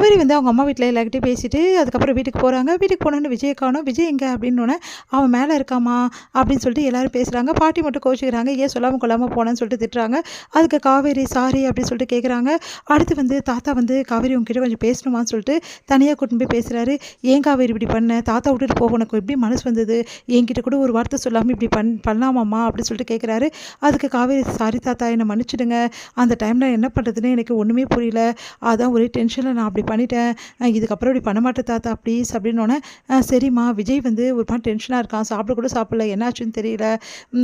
காவேரி வந்து அவங்க அம்மா வீட்ல எல்லார்கிட்டயும் பேசிட்டு அதுக்கப்புறம் வீட்டுக்கு போகிறாங்க. வீட்டுக்கு போனோன்னே விஜய காணோம். விஜய் எங்கே அப்படின்னோன்னே, அவன் மேலே இருக்காம்மா அப்படின்னு சொல்லிட்டு எல்லாரும் பேசுகிறாங்க. பாட்டி மட்டும் கோவிச்சுக்கிறாங்க. ஏன் சொல்லாமல் கொள்ளாமல் போனேன்னு சொல்லிட்டு திட்டுறாங்க. அதுக்கு காவேரி சாரி அப்படின்னு சொல்லிட்டு கேட்குறாங்க. அடுத்து வந்து தாத்தா வந்து காவேரி உங்ககிட்ட கொஞ்சம் பேசணுமான்னு சொல்லிட்டு தனியாக கூட்டின்னு போய் பேசுகிறாரு. ஏன் காவேரி இப்படி பண்ண? தாத்தா விட்டுட்டு போக உனக்கு எப்படி மனசு வந்தது? என்கிட்ட கூட ஒரு வார்த்தை சொல்லாமல் இப்படி பண்ணலாமாம்மா அப்படின்னு சொல்லிட்டு கேட்குறாரு. அதுக்கு காவேரி சாரி தாத்தா என்னை மன்னிச்சிடுங்க. அந்த டைமில் என்ன பண்ணுறதுன்னு எனக்கு ஒன்றுமே புரியல. அதான் ஒரே டென்ஷனில் நான் அப்படி பண்ணிட்டேன். இதுக்கப்புறம் இப்படி பண்ண மாட்டேன் தாத்தா ப்ளீஸ் அப்படின்னோடனே, சரிம்மா விஜய் வந்து ஒரு மாதிரி டென்ஷனாக இருக்கான். சாப்பிட கூட சாப்பிடல. என்னாச்சுன்னு தெரியல.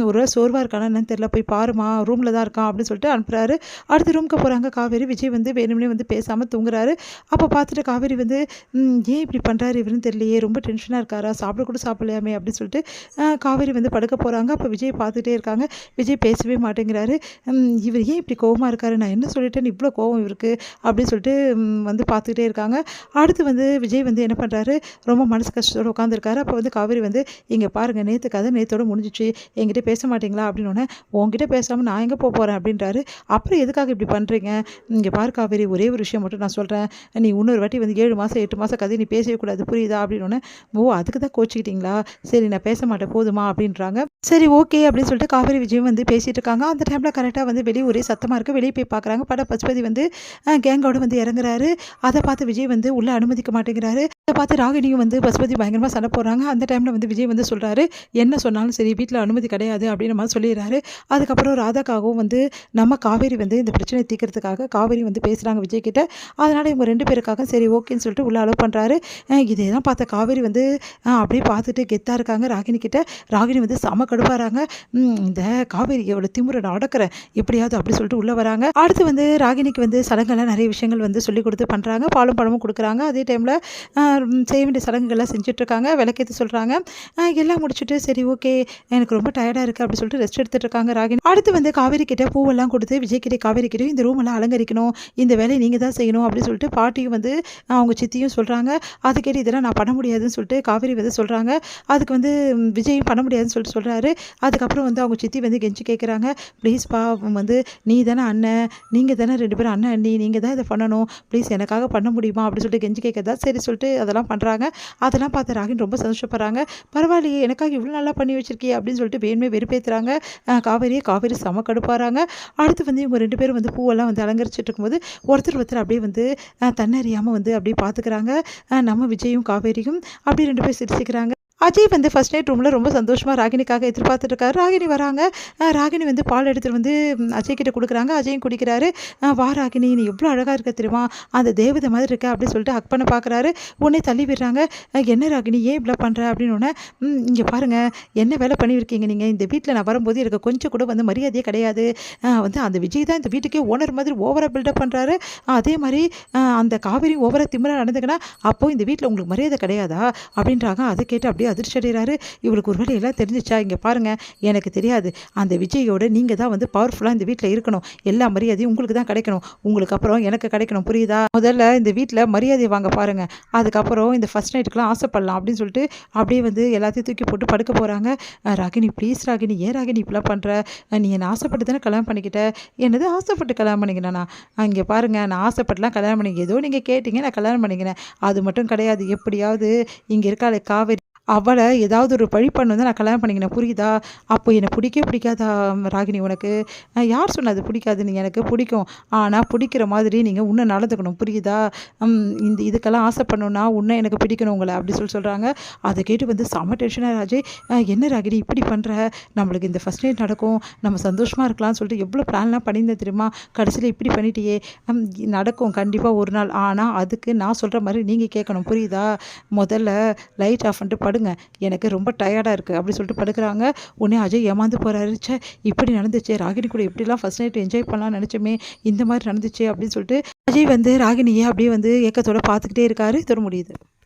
ஒரு வேளை சோர்வாக இருக்கானா என்னன்னு தெரியல. போய் பாருமா ரூமில் தான் இருக்கான் அப்படின்னு சொல்லிட்டு அனுப்புகிறாரு. அடுத்து ரூமுக்கு போகிறாங்க காவேரி. விஜய் வந்து வேணும்னே வந்து பேசாமல் தூங்குறாரு. அப்போ பார்த்துட்டு காவேரி வந்து ஏன் இப்படி பண்ணுறாரு இவருன்னு தெரியலையே, ரொம்ப டென்ஷனாக இருக்காரா, சாப்பிட கூட சாப்பிடலையாமே அப்படின்னு சொல்லிட்டு காவேரி வந்து படுக்க போகிறாங்க. அப்போ விஜய் பார்த்துட்டே இருக்காங்க. விஜய் பேசவே மாட்டேங்கிறாரு. இவர் ஏன் இப்படி கோவமாக இருக்காரு, நான் என்ன சொல்லிட்டேன்னு இவ்வளோ கோவம் இவருக்கு அப்படின்னு சொல்லிட்டு வந்து பார்த்துக்கிட்டே இருக்காங்க. அடுத்து வந்து விஜய் வந்து என்ன பண்ணுறாரு, ரொம்ப மனசு கஷ்டத்தோடு உட்காந்துருக்காரு. அப்போ வந்து காவேரி வந்து இங்கே பாருங்கள், நேற்று கதை நேற்றோட முடிஞ்சிச்சு, என்கிட்ட பேச மாட்டீங்களா அப்படின்னோடனே, உங்ககிட்ட பேசாமல் நான் எங்கே போகிறேன் அப்படின்றாரு. அப்புறம் எதுக்காக இப்படி பண்ணுறீங்க? இங்கே பாரு காவேரி, ஒரே ஒரு விஷயம் மட்டும் நான் சொல்கிறேன். நீ இன்னொரு வாட்டி வந்து 7 மாதம் 8 மாதம் கதை நீ பேசவே கூடாது புரியுதா அப்படின்னோடனே, ஓ அதுக்கு தான் கோச்சிக்கிட்டீங்களா, சரி நான் பேச மாட்டேன் போதுமா அப்படின்றாங்க. சரி ஓகே அப்படின்னு சொல்லிட்டு காவேரி விஜயும் வந்து பேசிகிட்டு இருக்காங்க. அந்த டைமில் கரெக்டாக வந்து வெளியே ஒரே சத்தமாக இருக்குது. வெளியே போய் பார்க்குறாங்க. பசுபதி வந்து கேங்கோட வந்து இறங்குறாரு. அதை பார்த்து விஜய் வந்து உள்ளே அனுமதிக்க மாட்டேங்கிறாரு. அதை பார்த்து ராகினியும் வந்து பசுபதி பயங்கரமாக சண்டை போடுறாங்க. அந்த டைமில் வந்து விஜய் வந்து சொல்கிறாரு, என்ன சொன்னாலும் சரி வீட்டில் அனுமதி கிடையாது அப்படின்ற மாதிரி சொல்லிடுறாரு. அதுக்கப்புறம் ராதாக்காகவும் வந்து நம்ம காவேரி வந்து இந்த பிரச்சனையை தீர்க்கறதுக்காக காவேரி வந்து பேசுகிறாங்க விஜய் கிட்ட. அதனால் இவங்க 2 பேருக்காக சரி ஓகேன்னு சொல்லிட்டு உள்ளே அலோவ் பண்ணுறாரு. இதே தான் பார்த்த காவேரி வந்து அப்படியே பார்த்துட்டு கெத்தாக இருக்காங்க ராகினி கிட்ட. ராகினி வந்து செம கடுப்பாகிறாங்க. இந்த காவேரி எவ்வளோ திமுறை நான் அடக்கிறேன் எப்படியாவது அப்படி சொல்லிட்டு உள்ளே வராங்க. அடுத்து வந்து ராகினிக்கு வந்து சடங்கெல்லாம் நிறைய விஷயங்கள் வந்து சொல்லிக் கொடுத்து பண்ணுறாங்க. பாலும் பழமும் கொடுக்குறாங்க. அதே டைமில் செய்ய வேண்டிய சடங்குகள்லாம் செஞ்சுட்ருக்காங்க. விளக்கேற்ற சொல்கிறாங்க. எல்லாம் முடிச்சுட்டு சரி ஓகே எனக்கு ரொம்ப டயர்டாக இருக்குது அப்படி சொல்லிட்டு ரெஸ்ட் எடுத்துகிட்டு இருக்காங்க ராகினி. அடுத்து வந்து காவேரி கிட்ட பூவெல்லாம் கொடுத்து விஜய் கிட்டே காவேரி கிட்டே இந்த ரூமெல்லாம் அலங்கரிக்கணும், இந்த வேலையை நீங்கள் தான் செய்யணும் அப்படின்னு சொல்லிட்டு பாட்டியும் வந்து அவங்க சித்தியும் சொல்கிறாங்க. அது கேட்டு இதெல்லாம் நான் பண்ண முடியாதுன்னு சொல்லிட்டு காவேரி வந்து சொல்கிறாங்க. அதுக்கு வந்து விஜயும் பண்ண முடியாதுன்னு சொல்லிட்டு சொல்கிறாரு. அதுக்கப்புறம் வந்து அவங்க சித்தி வந்து கெஞ்சி கேட்குறாங்க, ப்ளீஸ்ப்பா வந்து நீ தானே அண்ணன், நீங்கள் தானே 2 பேரும் அண்ணன் அண்ணி, நீங்கள் தான் இதை பண்ணணும், ப்ளீஸ் எனக்காக பண்ண முடியுமா அப்படின்னு சொல்லிட்டு கெஞ்சி கேட்குறதா. சரி சொல்லிட்டு அதெல்லாம் பண்ணுறாங்க. அதெல்லாம் பார்த்து ராகினி ரொம்ப சந்தோஷப்படுறாங்க. பரவாயில்லையே எனக்காக இவ்வளோ நல்லா பண்ணி வச்சிருக்கியே அப்படின்னு சொல்லிட்டு வேணுமே வெறுப்பேற்றுறாங்க காவேரி செம கடுப்பாகிறாங்க. அடுத்து வந்து இவங்க 2 பேரும் வந்து பூவெல்லாம் வந்து அலங்கரிச்சிட்டு இருக்கும்போது ஒருத்தர் அப்படியே வந்து தன்னறியாமல் வந்து அப்படியே பார்த்துக்கிறாங்க. நம்ம விஜயும் காவேரியும் அப்படியே 2 பேர் சிரிச்சுக்கிறாங்க. அஜய் வந்து ஃபர்ஸ்ட் நைட் ரூமில் ரொம்ப சந்தோஷமாக ராகினிக்காக எதிர்பார்த்துட்டு இருக்காரு. ராகினி வராங்க. ராகினி வந்து பால் எடுத்துகிட்டு வந்து அஜய் கிட்ட கொடுக்குறாங்க. அஜயும் குடிக்கிறாரு. வா ராகினி நீ எவ்வளோ அழகாக இருக்க தெரியுமா, அந்த தேவதை மாதிரி இருக்க அப்படின்னு சொல்லிட்டு ஹக் பண்ண பார்க்குறாரு. உடனே தள்ளி விடுறாங்க. என்ன ராகினி ஏன் இப்படி பண்ணுற அப்படின்னு. இங்கே பாருங்கள் என்ன வேலை பண்ணியிருக்கீங்க நீங்கள், இந்த வீட்டில் நான் வரும்போது எனக்கு கொஞ்சம் கூட வந்து மரியாதையே கிடையாது. வந்து அந்த விஜய் தான் இந்த வீட்டுக்கே ஓனர் மாதிரி ஓவராக பில்டப் பண்ணுறாரு. அதே மாதிரி அந்த காவேரி ஓவராக திமிராக நடந்துக்கினா அப்போது இந்த வீட்டில் உங்களுக்கு மரியாதை கிடையாதா அப்படின்றாங்க. அதை கேட்டு அப்படியே அதிர்ச்சி அடைகிறாரு. இவளுக்கு ஒரு வேலை எல்லாம் தெரிஞ்சிச்சா, இங்கே பாருங்கள் எனக்கு தெரியாது, அந்த விஜயோட நீங்கள் தான் வந்து பவர்ஃபுல்லாக இந்த வீட்டில் இருக்கணும், எல்லா மரியாதையும் உங்களுக்கு தான் கிடைக்கணும், உங்களுக்கு அப்புறம் எனக்கு கிடைக்கணும் புரியுதா, முதல்ல இந்த வீட்டில் மரியாதையை வாங்க பாருங்கள், அதுக்கப்புறம் இந்த ஃபர்ஸ்ட் நைட்டுக்கெலாம் ஆசைப்படலாம் அப்படின்னு சொல்லிட்டு அப்படியே வந்து எல்லாத்தையும் தூக்கி போட்டு படுக்க போகிறாங்க. ராகினி ப்ளீஸ் ராகினி ஏன் ராகினி இப்படிலாம் பண்ணுற, நீ என்னை ஆசைப்பட்டு தானே கல்யாணம் பண்ணிக்கிட்ட, என்னது ஆசைப்பட்டு கல்யாணம் பண்ணிக்கினேண்ணா, இங்கே பாருங்கள் நான் ஆசைப்பட்டுலாம் கல்யாணம் பண்ணிக்க, ஏதோ நீங்கள் கேட்டிங்க நான் கல்யாணம் பண்ணிக்கினேன், அது மட்டும் கிடையாது, எப்படியாவது இங்கே இருக்காளே காவேரி அவளை ஏதாவது ஒரு பழி பண்ண வந்து நான் கல்யாணம் பண்ணிக்கினேன் புரியுதா, அப்போ என்னை பிடிக்காதா ராகினி உனக்கு, யார் சொன்னது பிடிக்காதுன்னு, எனக்கு பிடிக்கும், ஆனால் பிடிக்கிற மாதிரி நீங்கள் உன்னை நடந்துக்கணும் புரியுதா, இதுக்கெல்லாம் ஆசைப்படணுன்னா உன்னை எனக்கு பிடிக்கணும் உங்களை அப்படி சொல்கிறாங்க. அதை கேட்டு வந்து செம்ம டென்ஷனாக ராஜே, என்ன ராகினி இப்படி பண்ணுற, நம்மளுக்கு இந்த ஃபஸ்ட் நைட் நடக்கும் நம்ம சந்தோஷமாக இருக்கலாம்னு சொல்லிட்டு எவ்வளோ பிளான்லாம் பண்ணியிருந்தேன் தெரியுமா, கடைசியில் இப்படி பண்ணிட்டியே, நடக்கும் கண்டிப்பாக ஒரு நாள், ஆனால் அதுக்கு நான் சொல்கிற மாதிரி நீங்கள் கேட்கணும் புரியுதா, முதல்ல லைட் ஆஃப் பண்ணிட்டு படுங்க, எனக்கு ரொம்ப டயர்டாக இருக்குது அப்படி சொல்லிட்டு படுக்கிறாங்க. உடனே அஜய் ஏமாந்து போகிறாரு. இப்படி நடந்துச்சு ராகினி கூட எப்படிலாம் ஃபர்ஸ்ட் நைட் என்ஜாய் பண்ணலாம்னு நினச்சோமே இந்த மாதிரி நடந்துச்சு அப்படின்னு சொல்லிட்டு அஜய் வந்து ராகினியை அப்படியே வந்து ஏக்கத்தோடு பார்த்துக்கிட்டே இருக்காரு. இதோட முடியுது.